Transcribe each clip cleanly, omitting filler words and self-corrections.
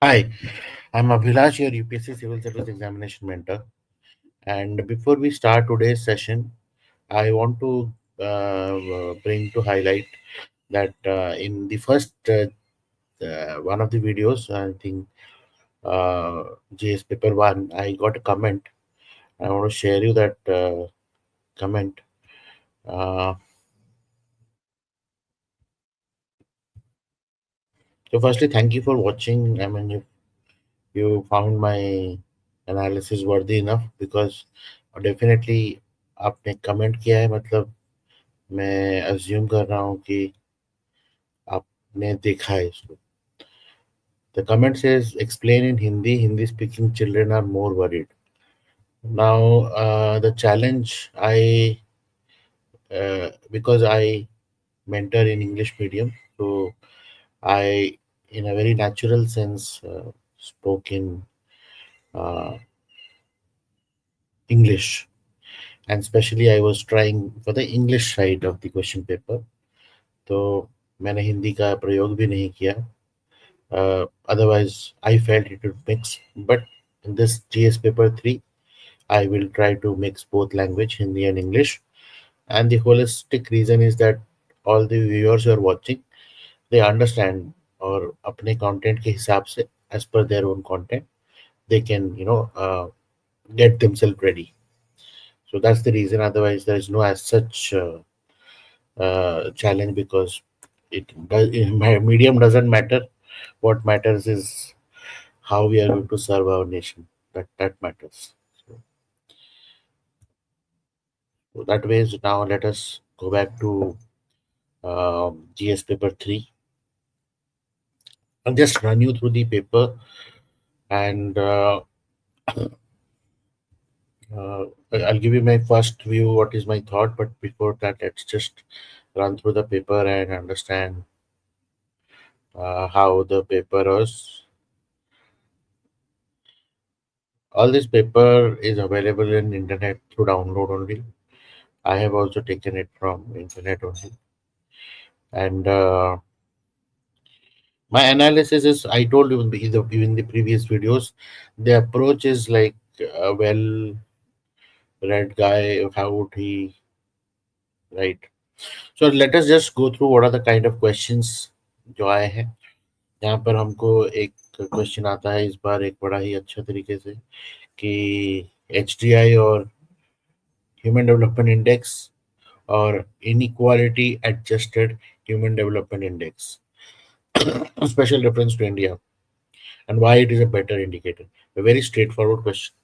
Hi, I'm Abhilash, your UPSC Civil Service Examination Mentor. And before we start today's session, I want to bring to highlight that in the first one of the videos, I think GS Paper 1, I got a comment. I want to share you that comment. Uh, so, firstly, thank you for watching. I mean, if you found my analysis worthy enough because definitely आपने comment किया है मतलब मैं assume कर रहा हूँ कि आपने देखा है इसको. The comment says explain in Hindi speaking children are more worried. Now the challenge I because I mentor in English medium, so I in a very natural sense spoke in uh, English, and especially I was trying for the English side of the question paper. तो मैंने हिंदी का प्रयोग भी नहीं किया. Otherwise, I felt it would mix. But in this GS paper 3, I will try to mix both language, Hindi and English. And the holistic reason is that all the viewers who are watching, they understand or अपने content के हिसाब से, as per their own content, they can, get themselves ready. So that's the reason. Otherwise, there is no as such challenge because my medium doesn't matter. What matters is how we are going to serve our nation. That matters. So that way, now let us go back to GS paper 3. I'll just run you through the paper and I'll give you my first view, what is my thought. But before that, let's just run through the paper and understand how the paper was. All this paper is available in internet through download only. I have also taken it from internet only. And my analysis is, I told you in the previous videos, the approach is like a well read guy. How would he write? So let us just go through what are the kind of questions जो आए हैं. यहाँ पर हमको एक question आता है इस बार एक बड़ा ही अच्छा तरीके से कि HDI और ह्यूमन डेवलपमेंट इंडेक्स और inequality adjusted human development index special reference to India and why it is a better indicator. A very straightforward question.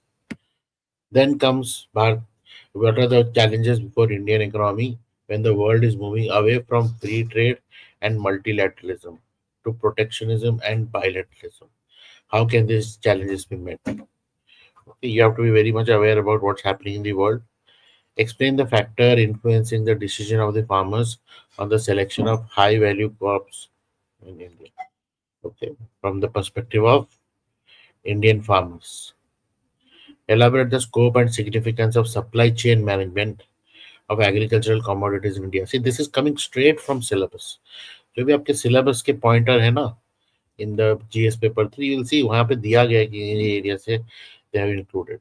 Then comes Bharat. What are the challenges before Indian economy when the world is moving away from free trade and multilateralism to protectionism and bilateralism? How can these challenges be met? Okay, you have to be very much aware about what's happening in the world. Explain the factor influencing the decision of the farmers on the selection of high value crops in India. Okay, from the perspective of Indian farmers. Elaborate the scope and significance of supply chain management of agricultural commodities in India. See, this is coming straight from syllabus. जो भी आपके syllabus के pointer है ना, in the GS paper 3, you'll see वहाँ पे दिया गया है कि ये area से they have included.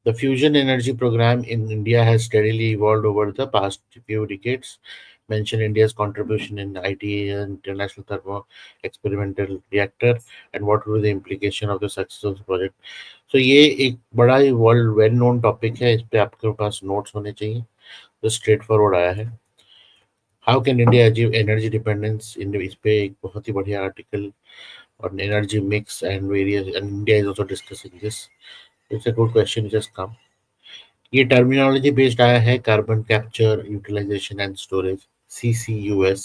The fusion energy program in India has steadily evolved over the past few decades. Mention India's contribution in ITA, International Thermo Experimental Reactor, and what will be the implication of the success of the project. So ये एक बड़ा ही world well known topic है. इस पे आपके पास notes होने चाहिए. तो स्ट्रेट फॉरवर्ड आया है. How can India achieve energy dependence in इस पे एक बहुत ही बढ़िया article on energy mix and various, and India is also discussing this. It's a good question just come. ये टर्मिनोलॉजी बेस्ड आया है carbon capture utilisation and storage CCUS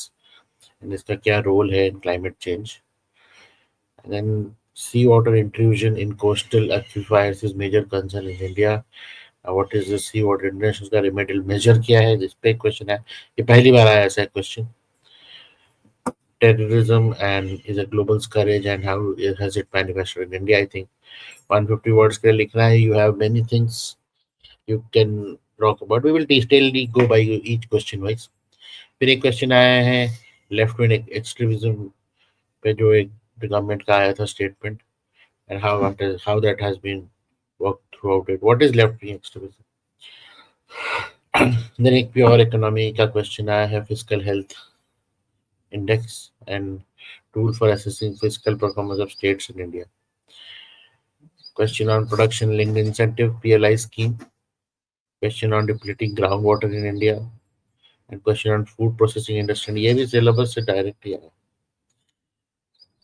and इसका क्या रोल है in climate change. Then sea water intrusion in coastal aquifers is major concern in India. What is the sea water intrusion का remedial measure क्या है, इस पे question है. ये पहली बार आया ऐसा question. Terrorism and is a global scourge and how it has it manifested in India. I think 150 words के लिए लिखना है. You have many things you can talk about. We will detailedly go by each question wise. फिर एक question आया है left wing extremism पे जो एक the government का आया था statement, and how that has been worked throughout it. What is left wing extremism? Then एक प्योर इकोनॉमी का क्वेश्चन आया है, physical health index and tool for assessing fiscal performance of states in India. Question on production linked incentive PLI scheme. Question on depleting groundwater in India. And question on food processing industry. ये भी syllabus से direct ही आया.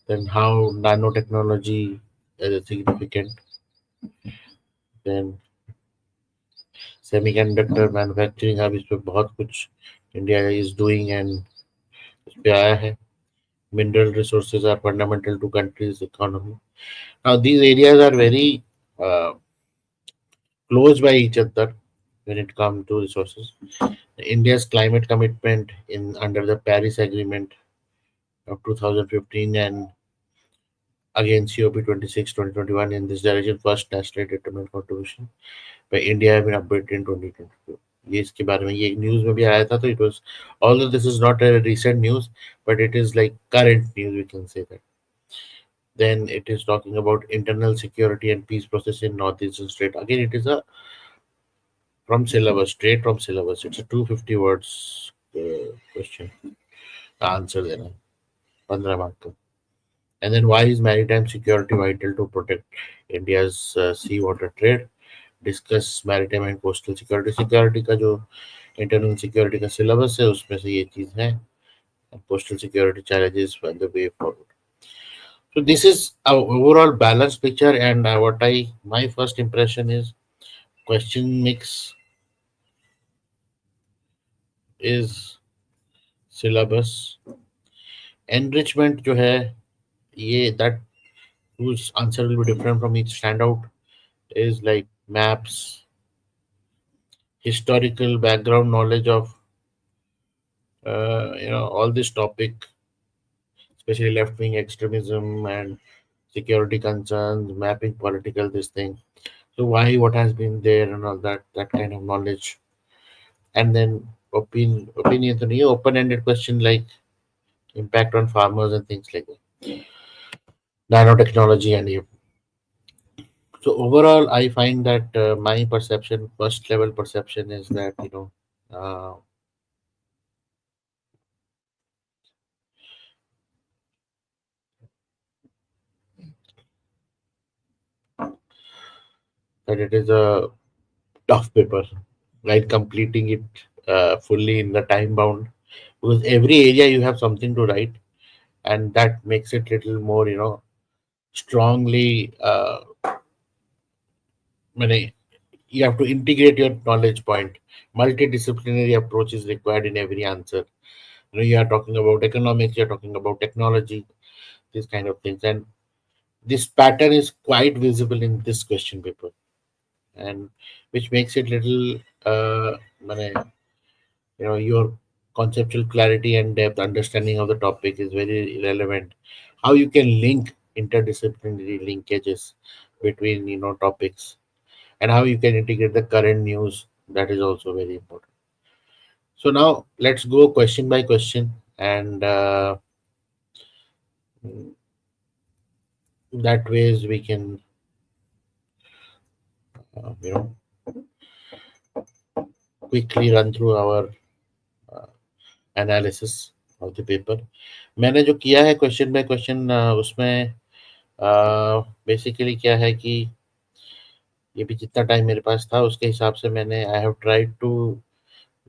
Then how nanotechnology is significant. Then semiconductor manufacturing, अब इस पे बहुत कुछ India is doing and इस पे आया है. Mineral resources are fundamental to country's economy. Now these areas are very close by each other when it comes to resources. India's climate commitment in under the Paris Agreement of 2015 and again COP 26 2021 in this direction first nationally determined contribution by India have been updated in 2022. ये इसके बारे में ये एक news में भी आया था, तो it was, although this is not a recent news, but it is like current news, we can say that. Then it is talking about internal security and peace process in northeastern state. Again, it is a from syllabus, straight from syllabus. It's a 250 words question. Answer देना 15 mark का. And then why is maritime security vital to protect India's sea water trade? Discuss maritime and coastal security. Security का जो internal security का syllabus है उसमें से ये चीज है. And coastal security challenges and the way forward. So this is our overall balanced picture, and my first impression is question mix is syllabus. Enrichment जो है ये that whose answer will be different from each standout is like maps, historical background knowledge of all this topic, especially left wing extremism and security concerns, mapping political this thing. So why what has been there and all that kind of knowledge, and then opinion to new open ended question like impact on farmers and things like that, nanotechnology and so overall I find that my perception, first level perception is that that it is a tough paper, right? Completing it fully in the time bound, because every area you have something to write, and that makes it little more strongly many you have to integrate your knowledge point. Multidisciplinary approach is required in every answer. You are talking about economics, you're talking about technology, these kind of things, and this pattern is quite visible in this question paper, and which makes it little মানে, your conceptual clarity and depth understanding of the topic is very relevant. How you can link interdisciplinary linkages between topics, and how you can integrate the current news, that is also very important. So now let's go question by question, and that ways we can you know quickly run through our analysis of the paper. मैंने जो किया है question by question, उसमें basically क्या है कि ये भी जितना टाइम मेरे पास था उसके हिसाब से मैंने I have tried to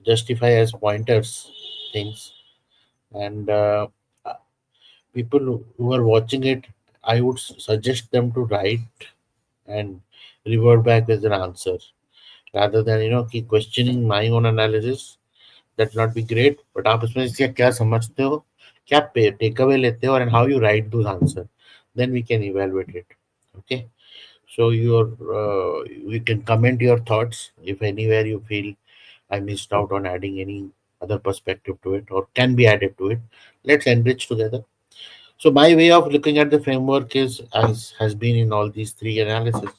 justify as pointers things, and people who are watching it, I would suggest them to write and revert back with an answer rather than keep questioning my own analysis. That not be great, but आप उसमें से क्या समझते हो, क्या take away लेते हो, and how you write those answer, then we can evaluate it. Okay, so you can comment your thoughts if anywhere you feel I missed out on adding any other perspective to it or can be added to it. Let's enrich together. So my way of looking at the framework is, as has been in all these three analysis,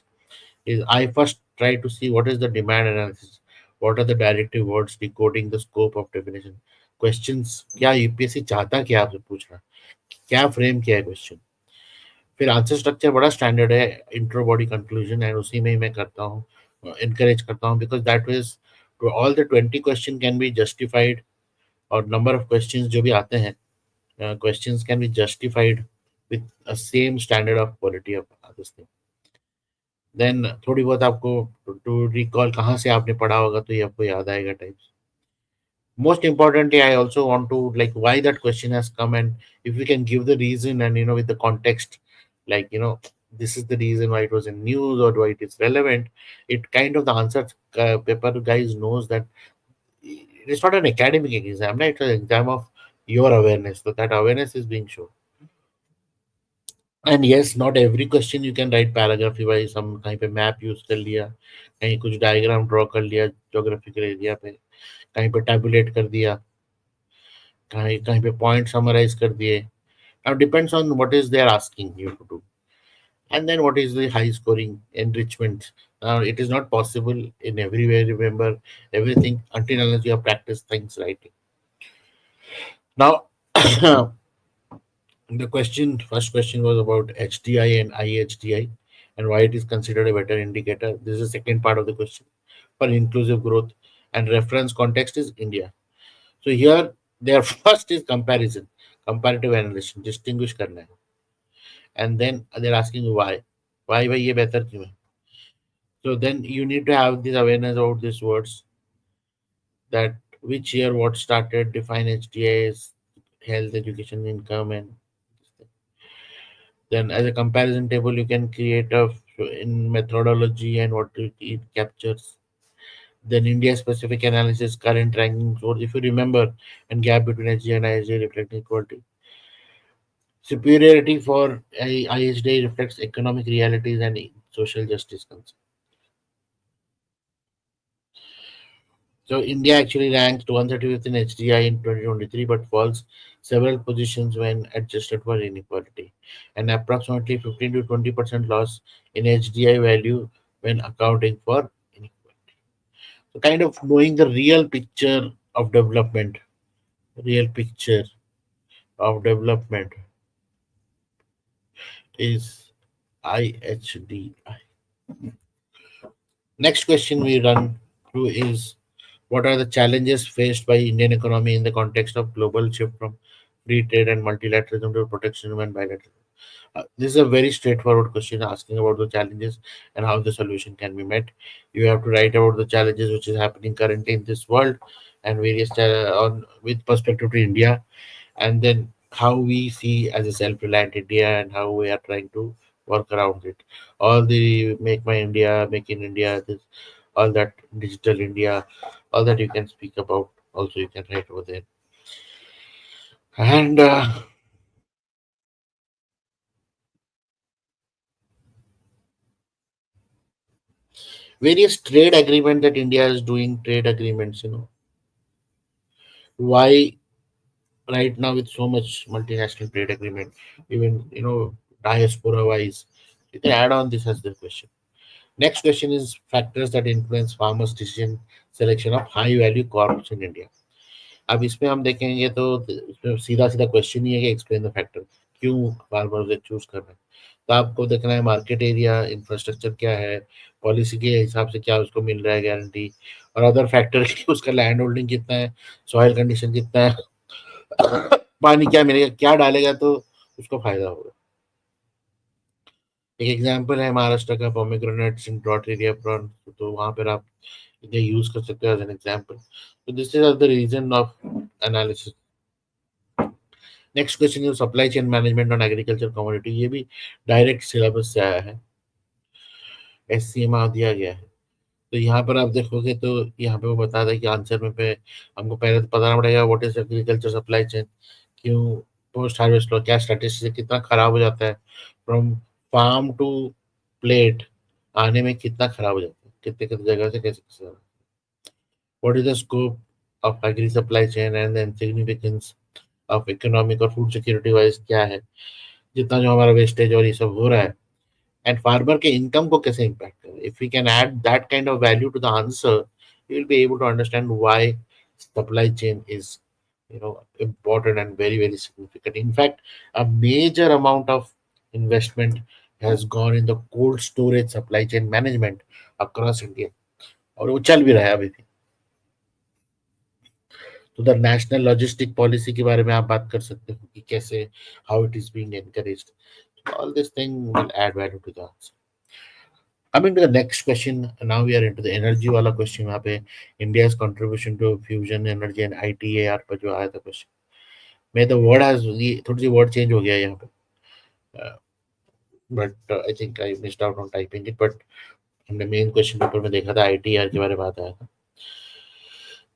is I first try to see what is the demand analysis, what are the directive words decoding the scope of definition. Questions क्या UPSC चाहता क्या आपसे पूछना, क्या frame किया है question, फिर answer structure बड़ा स्टैंडर्ड है, इंट्रो बॉडी कंक्लूजन, एंड उसी में ही मैं करता हूँ, इनकरेज करता हूँ, because that is all the 20 question can be justified, और नंबर ऑफ क्वेश्चंस जो भी आते हैं, questions can be justified with a same standard of quality of this thing. Then थोड़ी बहुत आपको टू रिकॉल कहाँ से आपने पढ़ा होगा तो ये आपको याद आएगा types. Most importantly, I also want to like why that question has come, and if we can give the reason, and with the context, like this is the reason why it was in news or why it is relevant. It kind of the answer paper guys knows that it's not an academic exam, right? It's an exam of your awareness, so that awareness is being shown. And yes, not every question you can write paragraph wise, some कहीं पे map use कर लिया, कहीं कुछ diagram draw कर लिया geographical area पे, कहीं पे tabulate कर दिया, कहीं कहीं पे point summarize कर दिए. Now depends on what is they are asking you to do, and then what is the high scoring enrichment. Now it is not possible in everywhere remember everything until unless you have practiced things writing. Now the first question was about HDI and IHDI and why it is considered a better indicator. This is the second part of the question for inclusive growth, and reference context is India. So here their first is comparison, comparative analysis, distinguish करना है, and then they're asking why ये बेहतर क्यों है. So then you need to have this awareness about these words, that which year what started, define HDAs, health, education, income, and then as a comparison table you can create a in methodology and what it captures. Then India specific analysis, current ranking, so if you remember, and gap between HG and IHD reflecting equality. Superiority for IHD reflects economic realities and social justice concerns. So India actually ranked 135th in HDI in 2023, but falls several positions when adjusted for inequality, and approximately 15 to 20% loss in HDI value when accounting for inequality. So kind of knowing the real picture of development, real picture of development is IHDI. Next question we run through is, what are the challenges faced by Indian economy in the context of global shift from free trade and multilateralism to protectionism and bilateralism? This is a very straightforward question asking about the challenges and how the solution can be met. You have to write about the challenges which is happening currently in this world and various on with perspective to India, and then how we see as a self-reliant India and how we are trying to work around it. All the make my India, make in India, this, all that digital India, all that you can speak about. Also, you can write over there. And various trade agreement that India is doing, trade agreements. Why right now with so much multinational trade agreement, even diaspora wise, you can add on this as the question. Next question is factors that influence farmers' decision selection of high value crops in India. अब इसमें हम देखेंगे तो इसमें सीधा सीधा question ही है कि एक्सप्लेन द फैक्टर, क्यों फार्मर से चूज कर रहे हैं. तो आपको देखना है मार्केट एरिया, इंफ्रास्ट्रक्चर क्या है, पॉलिसी के हिसाब से क्या उसको मिल रहा है गारंटी, और अदर फैक्टर उसका लैंड होल्डिंग कितना है, सॉइल कंडीशन कितना है, पानी क्या मिलेगा, क्या डालेगा तो उसको फायदा होगा. एक एग्जांपल है महाराष्ट्र का pomegranates in drought area prone, तो वहां पर आप इन्हें यूज कर सकते हो एज एन एग्जांपल. तो this is the region of analysis. Next question is supply chain management on agriculture commodity. ये भी डायरेक्ट सिलेबस से आया है, एससीएमआर दिया गया है. तो यहाँ पर आप देखोगे तो यहाँ पे वो बता रहा है कि आंसर में पे हमको पहले तो बताना पड़ेगा what is agriculture supply chain, क्यों पोस्ट हार्वेस्ट लो, क्या स्ट्रेटेजी से कितना खराब हो जाता है, फ्रॉम फार्म टू प्लेट आने में कितना खराब हो जाता है, कितने कितने जगह से कैसे कैसे. What is the scope of agri supply chain and then significance of economic और फूड सिक्योरिटी वाइज क्या है, जितना जो हमारा वेस्टेज और ये सब हो रहा है, and farmer के income को कैसे impact करे. If we can add that kind of value to the answer, you will be able to understand why supply chain is important and very very significant. In fact, a major amount of investment has gone in the cold storage supply chain management across India, और वो चल भी रहा है अभी भी. तो the national logistic policy के बारे में आप बात कर सकते हो कि कैसे, how it is being encouraged. All this thing will add value to the answer. Coming to the next question, now we are into the energy वाला question. यहाँ पे India's contribution to fusion energy and ITAR पर जो आया था question, मैं the word has, ये थोड़ी सी word change हो गया है यहाँ पे, but I think I missed out on typing it. But हमने मेन क्वेश्चन पेपर में देखा था ITAR के बारे में बात आया था.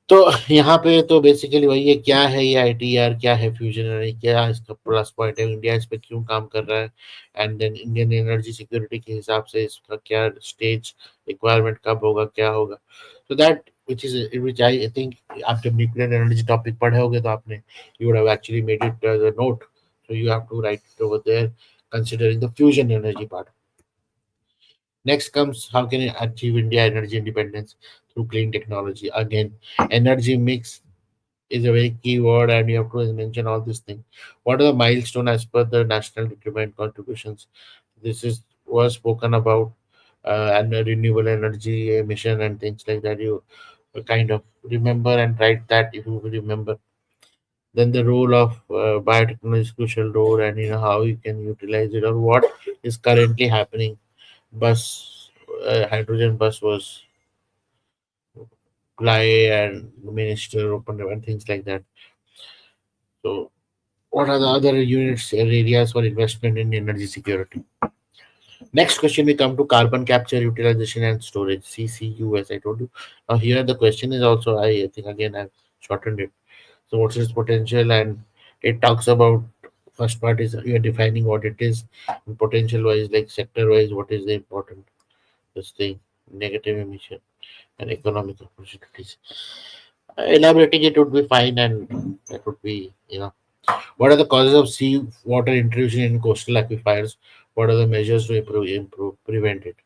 तो यहाँ पे तो बेसिकली वही है, क्या है ये ITAR, क्या है फ्यूजन एनर्जी, क्या इसका प्लस पॉइंट है, इंडिया इस पे क्यों काम कर रहा है, and then Indian energy security के हिसाब से इसका क्या स्टेज, रिक्वायरमेंट कब होगा, क्या होगा. तो दैट विच आई थिंक, आप जब न्यूक्लियर एनर्जी टॉपिक पढ़े होगे तो आपने, you would have actually made it as a note, so you have to write it over there considering the fusion energy part. Next comes, how can you achieve India energy independence through clean technology? Again, energy mix is a very key word, and you have to mention all these things. What are the milestone as per the national determined contributions? This is was spoken about, and the renewable energy emission and things like that. You kind of remember and write that if you remember. Then the role of biotechnology is crucial role, and how you can utilize it or what is currently happening. Bus, hydrogen bus was fly and minister opened and things like that. So what are the other units and areas for investment in energy security? Next question, we come to carbon capture, utilization and storage, CCU, as I told you. Now here the question is also, I think again I've shortened it. So what's its potential? And it talks about, first part is you're defining what it is, and potential wise, like sector wise, what is the important this thing, negative emission and economic opportunities. Elaborating it would be fine, and that would be, what are the causes of sea water intrusion in coastal aquifers? What are the measures to prevent it?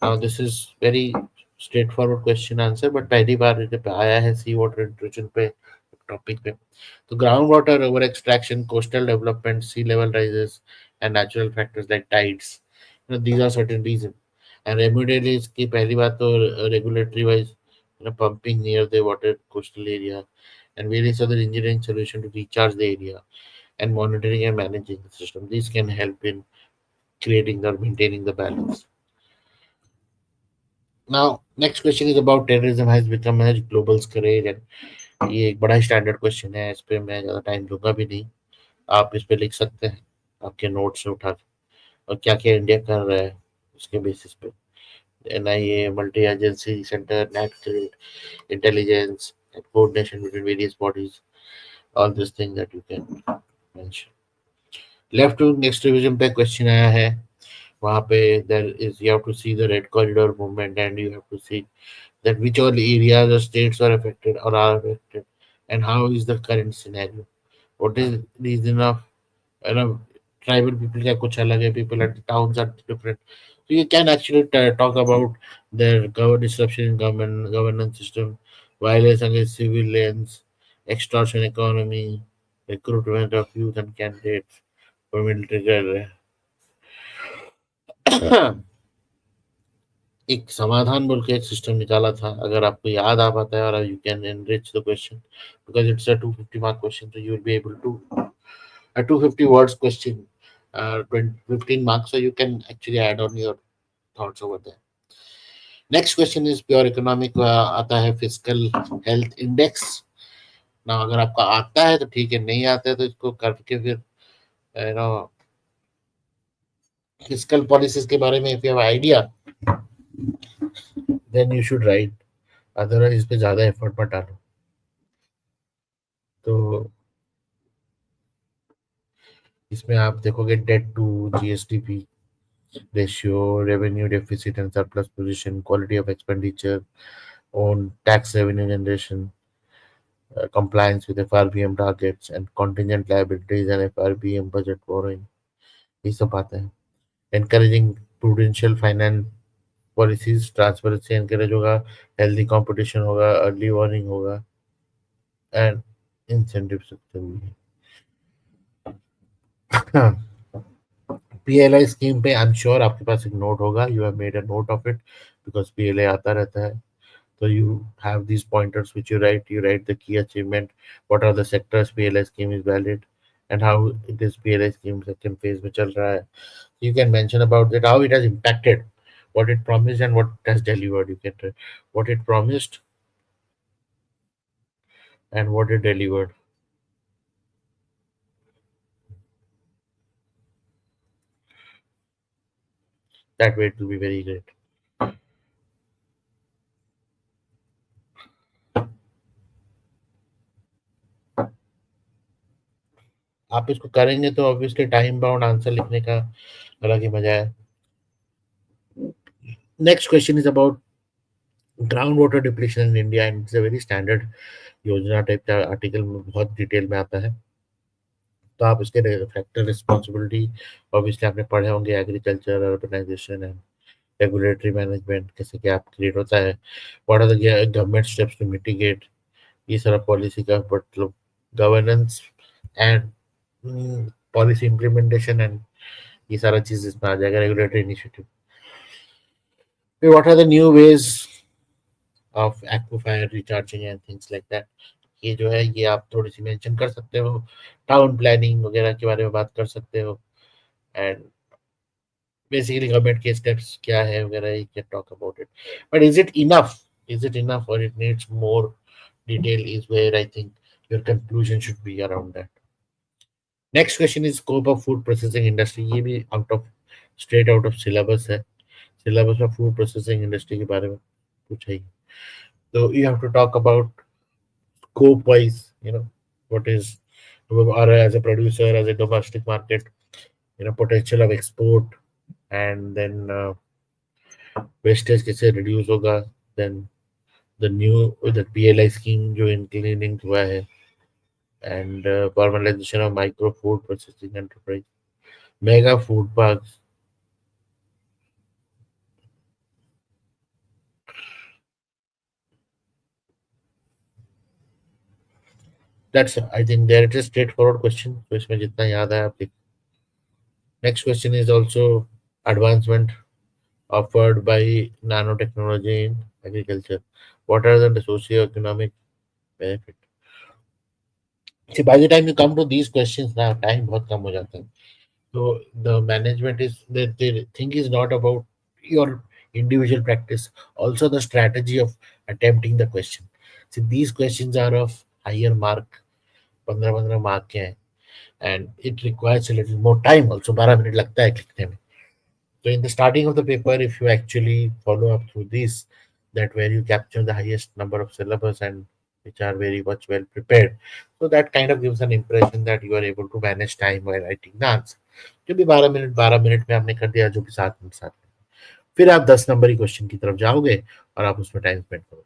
Now, this is very straightforward question answer, but पहली बार ये पे आया है sea water intrusion पे topic पे. So, groundwater over extraction, coastal development, sea level rises, and natural factors like tides. These are certain reasons. And remedially, इसकी पहली बात तो regulatory wise, pumping near the water coastal area, and various other engineering solution to recharge the area, and monitoring and managing the system. These can help in creating or maintaining the balance. Now, next question is about terrorism has become a global scourge, and ये एक बड़ा standard question है, इस पे मैं ज़्यादा time दूंगा भी नहीं. आप इस पे लिख सकते हैं आपके नोट्स से उठा के, और क्या क्या इंडिया कर रहा है उसके बेसिस पे. NIA, multi agency center, natural intelligence, and coordination between various bodies, all these things that you can mention. Left to next revision पे क्वेश्चन आया है, वहाँ पे there is, you have to see the red corridor movement, and you have to see that which all areas or states are affected or are affected, and how is the current scenario, what is reason of, you know, tribal people का कुछ अलग है, people at the towns are different. So you can actually talk about their disruption in governance system, violence against civilians, extortion economy, recruitment of youth and candidates for military. एक समाधान बोल के एक system निकाला था, अगर आपको याद आ पाता है, और you can enrich the question because it's a 250 mark question, so you will be able to a 250 words question, 15 marks, so you can actually add on your thoughts over there. Next question is pure economic, आता है physical health index. ना अगर आपका आता है तो ठीक है, नहीं आता है तो इसको करके फिर यू नो फिजिकल पॉलिसीज के बारे में if you have idea then you should write, otherwise इस पे ज्यादा एफर्ट मत डालो. तो इसमें आप देखोगे debt to GSDP ratio, revenue deficit and surplus position, quality of expenditure, on tax revenue generation, compliance with FRBM targets, and contingent liabilities and FRBM budget borrowing. ये सब आता है. Encouraging prudential finance policies, transparency encourage होगा, healthy competition होगा, early warning होगा, and incentive system भी है. PLI scheme पे आई एम श्योर आपके पास एक नोट होगा, you have made a note of it, because PLI आता रहता है. So you have these pointers which you write. You write the key achievement, what are the sectors PLI scheme is valid, and how this PLI scheme second phase में चल रहा है. You can mention about it, how it has impacted, what it promised and what it has delivered. You can tell what it promised and what it delivered. That way it will be very great. आप इसको करेंगे तो obviously time bound answer लिखने का अलग ही मजा है. Next question is about ground water depletion in India and it's a very standard योजना टाइप का आर्टिकल में बहुत डिटेल में आता है. तो आप इसके फैक्टर रिस्पॉन्सिबिलिटी ऑब्वियसली आपने पढ़े होंगे, agriculture, urbanisation and regulatory management कैसे गैप क्रिएट होता है, what are the government steps to mitigate, ये सारा पॉलिसी का मतलब governance and policy implementation and ये सारा चीज इसमें आ जाएगा. Regulatory initiative, what are the new ways of aquifer recharging and things like that. ये जो है ये आप थोड़ी सी मेंशन कर सकते हो. टाउन प्लानिंग वगैरह के बारे में बात कर सकते हो. एंड basically government के steps क्या है वगैरह, you can talk about it. But is it enough or it needs more detail is where I think your conclusion should be around that. Next question is scope of food processing industry. ये भी straight out of syllabus है. Syllabus में food processing industry के बारे में पूछा ही. So you have to talk about scope wise, what is, or as a producer, as a domestic market, potential of export, and then wastage कैसे reduce होगा. Then the new the PLI scheme जो including हुआ है, and formalisation of micro food processing enterprise, mega food parks. That's I think there it is straight forward question, तो इसमें जितना याद है आप लिख. Next question is also advancement offered by nanotechnology in agriculture. What are the socio-economic benefit? See, by the time you come to these questions, now time बहुत कम हो जाता है. So the management is the thing is not about your individual practice, also the strategy of attempting the question. See, these questions are of higher mark, 15 mark के हैं, and it requires a little more time also. 12 minute लगता है लिखने में. So in the starting of the paper, if you actually follow up through this, that where you capture the highest number of syllabus and which are very much well prepared, so that kind of gives an impression that you are able to manage time while writing the answer. जो भी 12 minute में आपने कर दिया, जो भी 7 minute फिर आप 10 नंबर की क्वेश्चन की तरफ जाओगे और आप उसमें टाइम स्पेंड करोगे.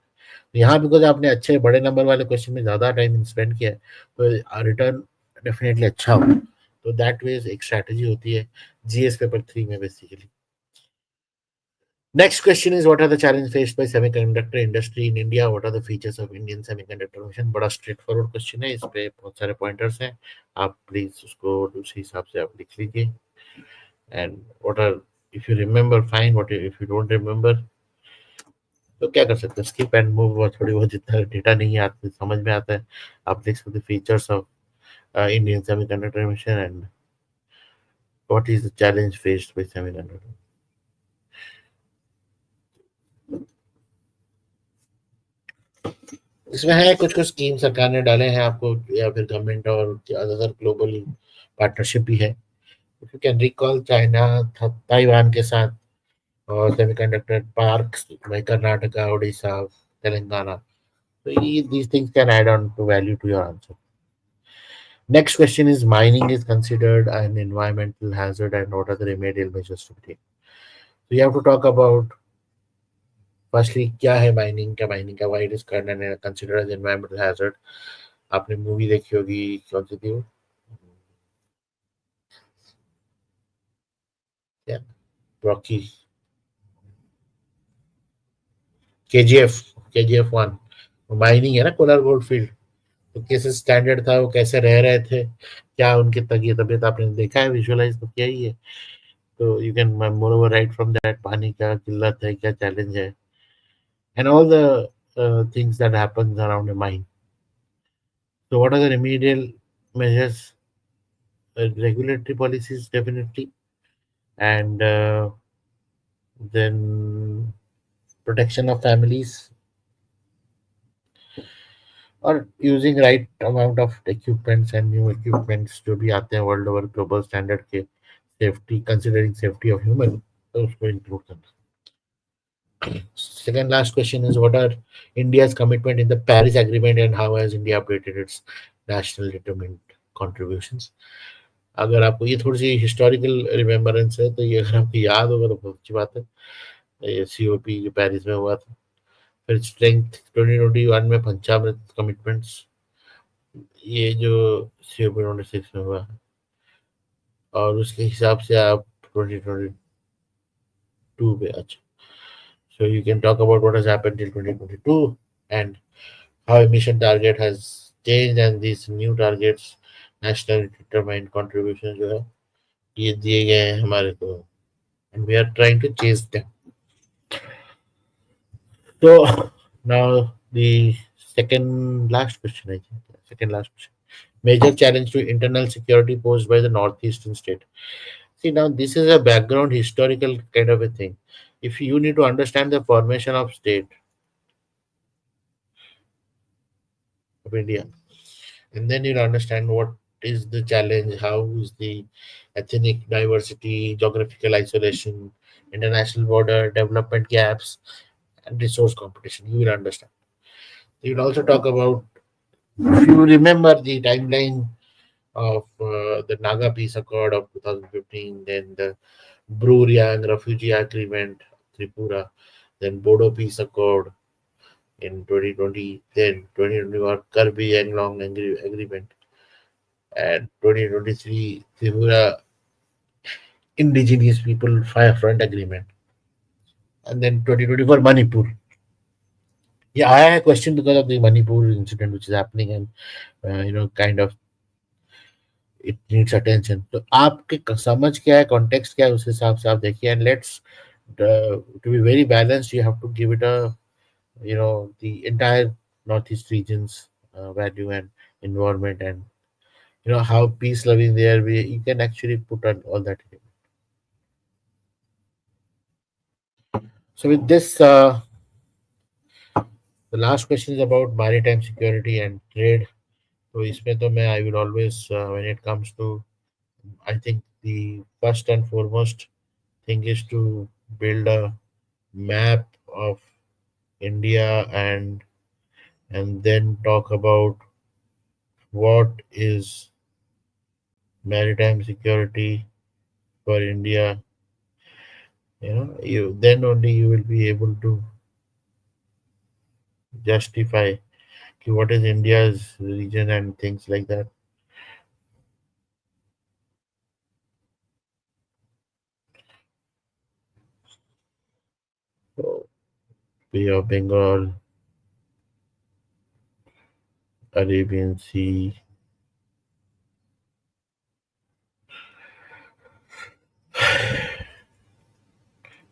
तो यहाँ बिकॉज आपने अच्छे बड़े नंबर वाले क्वेश्चन में ज्यादा टाइम स्पेंड किया है, तो रिटर्न डेफिनेटली अच्छा होगा. तो दैट वे एक स्ट्रैटेजी होती है जीएस पेपर 3 में basically. Next question is what are the challenges faced by semiconductor industry in India? What are the features of Indian semiconductor mission? बड़ा स्ट्रेट फॉरवर्ड क्वेश्चन है, इस पे बहुत सारे पॉइंटर्स हैं, आप प्लीज उसको उसी हिसाब से आप लिख लीजिए. And what are, if you remember fine, what if you don't remember तो क्या कर सकते हैं, स्किप एंड मूव. थोड़ी बहुत जितना डेटा नहीं आता समझ में आता है आप लिख सकते. Features of Indian semiconductor mission and what is the challenge faced by semiconductor. इसमें है कुछ कुछ स्कीम सरकार ने डाले हैं आपको, या फिर गवर्नमेंट और ज्यादातर ग्लोबल पार्टनरशिप भी है. If you can recall, China Taiwan के साथ और सेमीकंडक्टर पार्क भाई कर्नाटका, उड़ीसा, तेलंगाना. तो ये these things can add on to value to your answer. Next question is mining is considered an environmental hazard and what are the remedial measures to be taken. So you have to talk about firstly क्या है mining, क्या mining का wide is considered as environmental hazard. आपने movie देखी होगी, कौन सी थी वो, क्या, रॉकी, केजीएफ, केजीएफ 1. माइनिंग है ना, कोलार गोल्ड फील्ड. तो कैसे स्टैंडर्ड था वो, कैसे रह रहे थे, क्या उनकी तबीयत आपने देखा है, विजुअलाइज तो किया ही है. So you can moreover write from that पानी क्या किल्लत है क्या challenge है, and all the things that happens around your mind. So what are the remedial measures? Regulatory policies definitely, and then protection of families, or using right amount of equipments and new equipments जो भी आते हैं world over global standard के, safety considering safety of human, तो उसको include करना. Second last question is, what are India's commitment in the Paris Agreement and how has India updated its national determined contributions? अगर आपको ये थोड़ी सी historical remembrance है तो ये अगर आपको याद होगा तो बहुत अच्छी बात है. ये COP जो पेरिस में हुआ था, फिर स्ट्रेंथ 2021 में पंचामृत कमिटमेंट्स, ये जो COP 26 में हुआ, और उसके हिसाब से आप 2022 पे. अच्छा, so you can talk about what has happened till 2022 and how emission target has changed and these new targets, national determined contribution जो है ये दिए गए हैं हमारे को, and we are trying to chase them. So now the second last question, I think. Second last question. Major challenge to internal security posed by the northeastern state. See, now this is a background historical kind of a thing. If you need to understand the formation of state of India, and then you'll understand what is the challenge, how is the ethnic diversity, geographical isolation, international border, development gaps, and resource competition. You will understand. You'll also talk about, if you remember the timeline of the Naga Peace Accord of 2015, then the Bruriang Refugee Agreement, Tripura, then Bodo Peace Accord in 2020, then 2021 Karbi Anglong Agreement, and 2023 Tripura Indigenous People Firefront Agreement, and then 2024 Manipur. Yeah, I had a question because of the Manipur incident which is happening, and kind of it needs attention. तो आपके समझ क्या है, context क्या है, उस हिसाब से आप देखिए, and let's to be very balanced, you have to give it a, the entire northeast regions value and environment, and how peace loving they are. You can actually put on all that in. So with this, the last question is about maritime security and trade. तो इसमें तो मैं, I will always when it comes to, I think the first and foremost thing is to build a map of India, and then talk about what is maritime security for India. You then only you will be able to justify what is India's region and things like that. So, Bay of Bengal, Arabian Sea.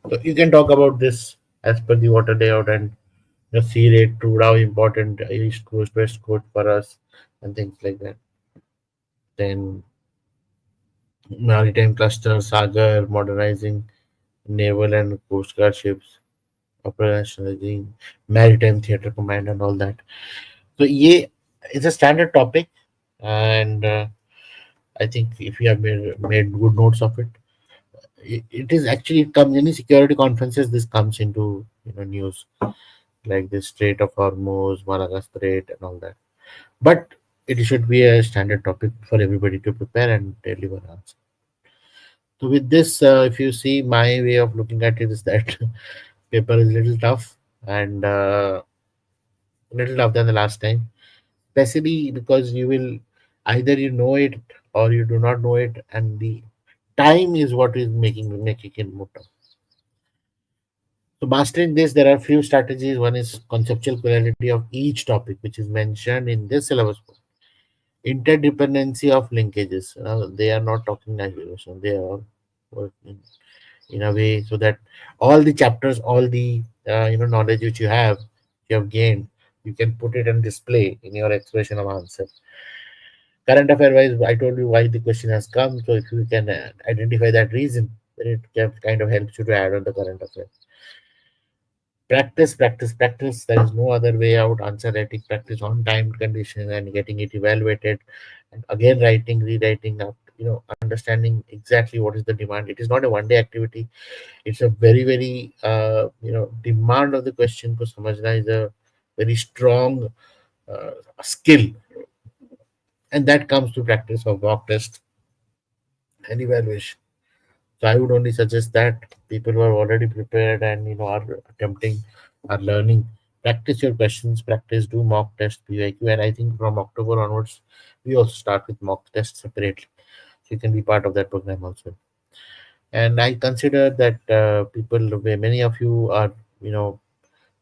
So you can talk about this as per the water layout and the sea rate to how important East Coast, West Coast for us, and things like that. Then maritime cluster, Sagar, modernizing naval and coast guard ships, operationalizing maritime theater command, and all that. So yeah, it's a standard topic, and I think if you have made good notes of it, it is actually, it comes any security conferences. This comes into news, like the Strait of Hormuz, Malaga Strait, and all that. But it should be a standard topic for everybody to prepare and deliver answer. So with this, if you see, my way of looking at it is that paper is little tough, and little tough than the last time, especially because you will either you know it or you do not know it, and the time is what is making it more tough. So mastering this, there are few strategies. One is conceptual clarity of each topic, which is mentioned in this syllabus book. Interdependency of linkages. They are not talking isolation. They are. or in a way, so that all the chapters, all the knowledge which you have gained, you can put it and display in your expression of answer. Current affair wise, I told you why the question has come. So if you can identify that reason, then it kind of helps you to add on the current affair. Practice, practice, practice. There is no other way out. Answer writing practice on time condition and getting it evaluated, and again writing, rewriting up. Understanding exactly what is the demand. It is not a one-day activity. It's a very, very demand of the question को समझना is a very strong uh, skill, and that comes to practice of mock test and evaluation. So I would only suggest that people who are already prepared and are attempting, are learning, practice your questions, practice, do mock test, PYQ, and I think from October onwards we also start with mock tests separately. So you can be part of that program also. And I consider that many of you are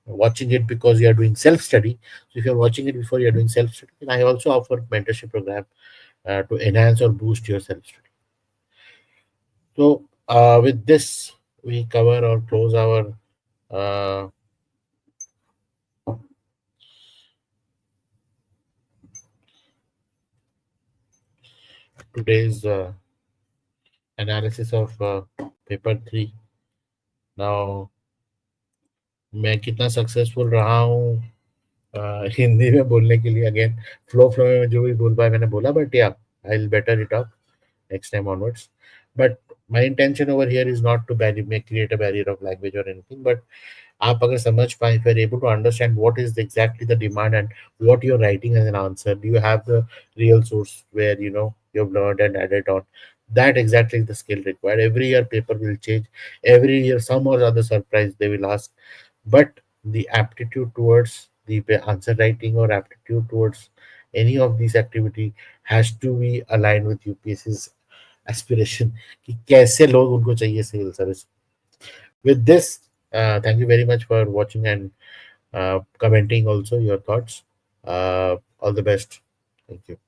watching it because you are doing self study. So if you are watching it before you are doing self study, then I also offer mentorship program to enhance or boost your self study. So with this, we cover or close our uh, today's analysis of paper 3. Now मैं कितना successful रहा हूँ हिंदी में बोलने के लिए, again flow में जो भी बोल पाया मैंने बोला, बट या I will better it up next time onwards. But my intention over here is not to create a barrier of language or anything. But आप अगर समझ पाए, if you're able to understand what is exactly the demand and what you're writing as an answer, do you have the real source where you've learned and added on. That exactly is the skill required. Every year paper will change. Every year some or other surprise they will ask. But the aptitude towards the answer writing or aptitude towards any of these activity has to be aligned with UPSC's aspiration कि कैसे लोग उनको चाहिए civil service. With this, thank you very much for watching and commenting also your thoughts. All the best. Thank you.